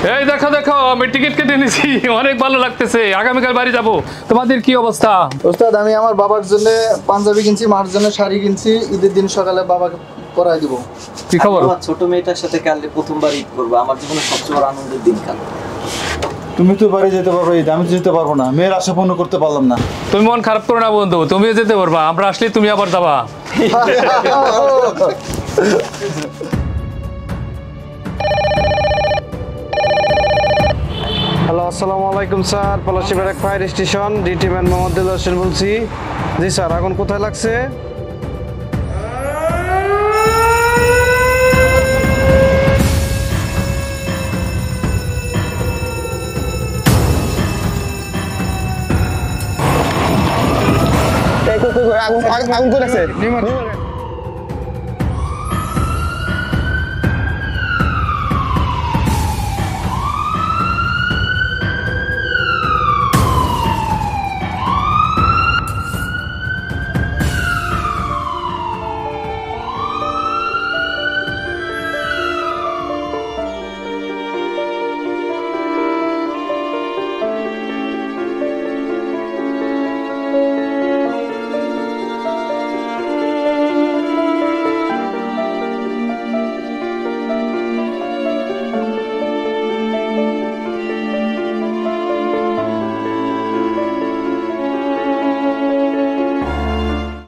এই দেখো দেখো আমি টিকিট কেটে নিয়েছি, অনেক ভালো লাগতেছে। আগামীকাল বাড়ি যাব। তোমাদের কি অবস্থা? ওস্তাদ আমি আমার বাবার জন্য পাঞ্জাবি কিনছি, মার জন্য শাড়ি কিনছি, ঈদের দিন সকালে বাবাকে পরাই দিব। কি খবর? আমার ছোট মেয়েটার সাথে কালকে প্রথমবার ঈদ করবো, আমার জীবনে সবচেয়ে বড় আনন্দের দিন কাল। তুমি তো বাড়ি যেতে পারো, ঈদ আমি তো যেতে পারবো না, মেয়ের আশা পূর্ণ করতে পারলাম না। তুমি মন খারাপ করো না বন্ধু, তুমিও যেতে পারবা, আমরা আসলে তুমি আবার যাবা। হ্যালো, আসসালামু আলাইকুম sir. Palashi barrack fire station, DT man Mohammad Dil Hossain বলছি। জি স্যার, আগুন কোথায় লাগছে? আগুন করে আছে।